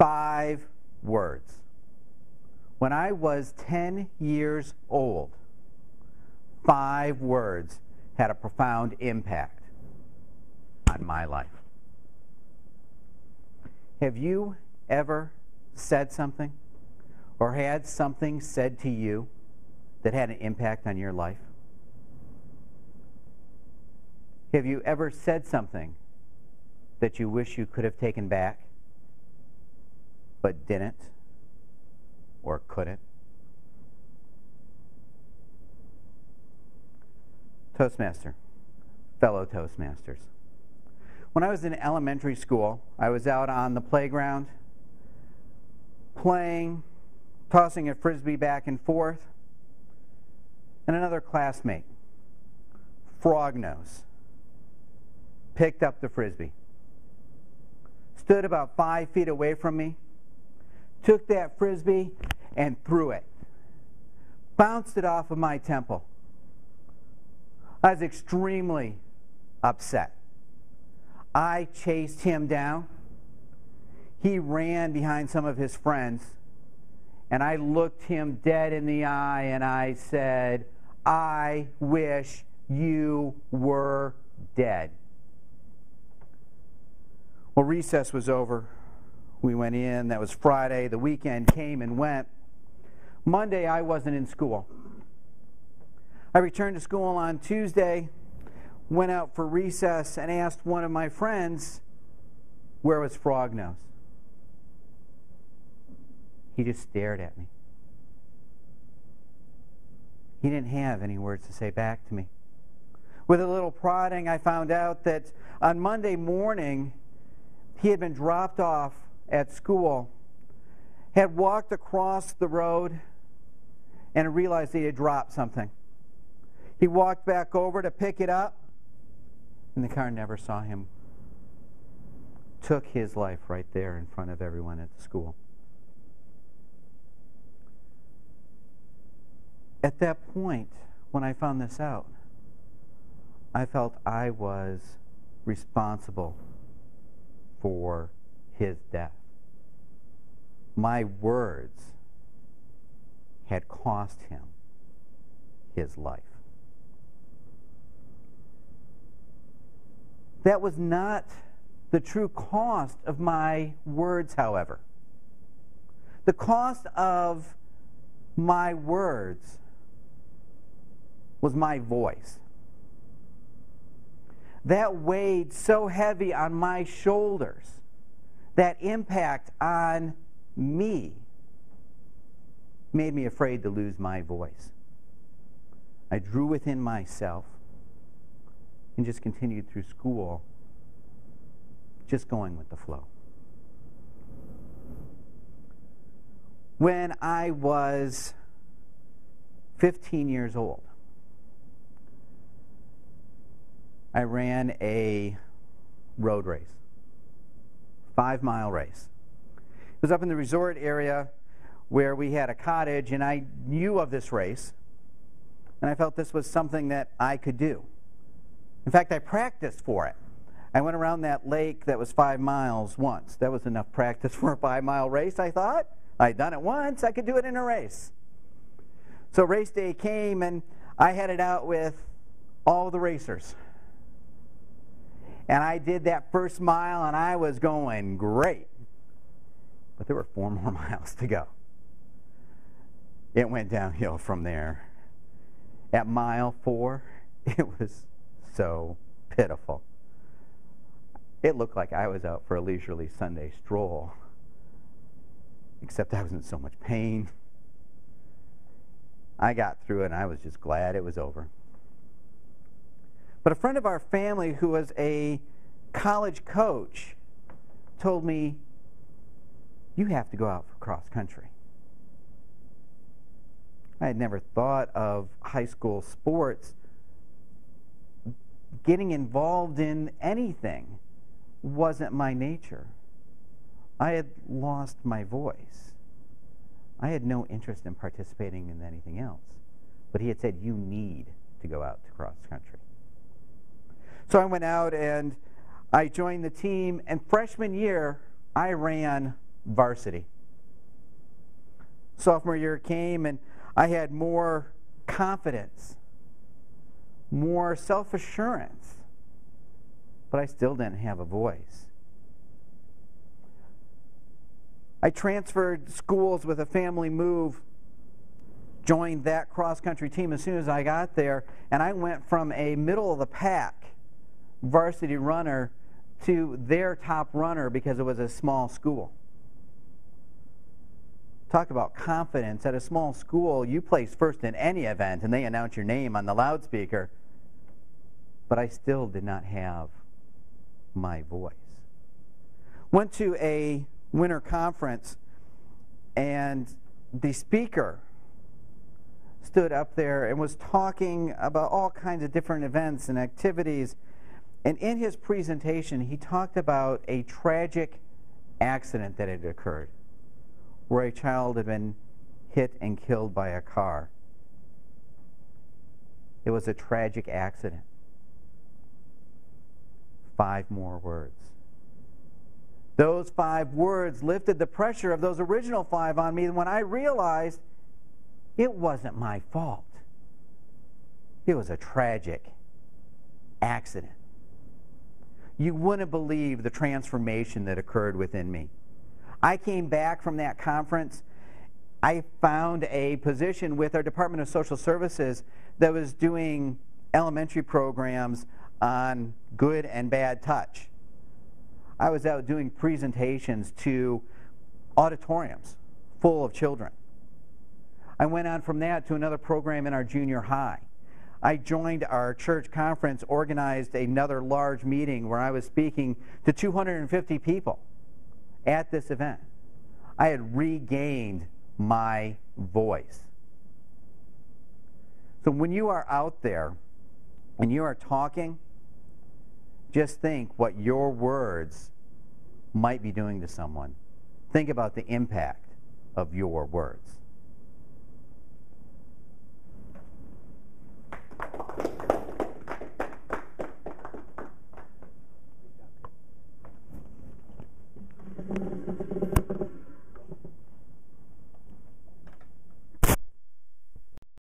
5 words. When I was 10 years old, 5 words had a profound impact on my life. Have you ever said something or had something said to you that had an impact on your life? Have you ever said something that you wish you could have taken back but didn't or couldn't? Toastmaster, fellow Toastmasters. When I was in elementary school, I was out on the playground playing, tossing a frisbee back and forth, and another classmate, Frognose, picked up the frisbee, stood about 5 feet away from me, took that frisbee and threw it, bounced it off of my temple. I was extremely upset. I chased him down. He ran behind some of his friends, and I looked him dead in the eye and I said, "I wish you were dead." Well, recess was over. We went in. That was Friday. The weekend came and went. Monday, I wasn't in school. I returned to school on Tuesday, went out for recess, and asked one of my friends, where was Frognose? He just stared at me. He didn't have any words to say back to me. With a little prodding, I found out that on Monday morning, he had been dropped off at school, had walked across the road, and realized he had dropped something. He walked back over to pick it up, and the car never saw him. Took his life right there in front of everyone at the school. At that point, when I found this out, I felt I was responsible for his death. My words had cost him his life. That was not the true cost of my words, however. The cost of my words was my voice. That weighed so heavy on my shoulders, that impact on me made me afraid to lose my voice. I drew within myself and just continued through school, just going with the flow. When I was 15 years old, I ran a road race, 5-mile race. It was up in the resort area where we had a cottage, and I knew of this race, and I felt this was something that I could do. In fact, I practiced for it. I went around that lake that was 5 miles once. That was enough practice for a 5-mile race, I thought. I'd done it once, I could do it in a race. So race day came, and I headed out with all the racers. And I did that first mile, and I was going great. But there were 4 more miles to go. It went downhill from there. At mile 4, it was so pitiful. It looked like I was out for a leisurely Sunday stroll, except I was in so much pain. I got through it, and I was just glad it was over. But a friend of our family who was a college coach told me, "You have to go out for cross country." I had never thought of high school sports. Getting involved in anything wasn't my nature. I had lost my voice. I had no interest in participating in anything else. But he had said, "You need to go out to cross country." So I went out and I joined the team, and freshman year, I ran varsity. Sophomore year came and I had more confidence, more self-assurance, but I still didn't have a voice. I transferred schools with a family move, joined that cross-country team as soon as I got there, and I went from a middle-of-the-pack varsity runner to their top runner because it was a small school. Talk about confidence. At a small school, you place first in any event, and they announce your name on the loudspeaker, but I still did not have my voice. Went to a winter conference, and the speaker stood up there and was talking about all kinds of different events and activities. And in his presentation, he talked about a tragic accident that had occurred, where a child had been hit and killed by a car. It was a tragic accident. 5 more words. Those 5 words lifted the pressure of those original 5 on me when I realized it wasn't my fault. It was a tragic accident. You wouldn't believe the transformation that occurred within me. I came back from that conference. I found a position with our Department of Social Services that was doing elementary programs on good and bad touch. I was out doing presentations to auditoriums full of children. I went on from that to another program in our junior high. I joined our church conference, organized another large meeting where I was speaking to 250 people at this event. I had regained my voice. So when you are out there and you are talking, just think what your words might be doing to someone. Think about the impact of your words.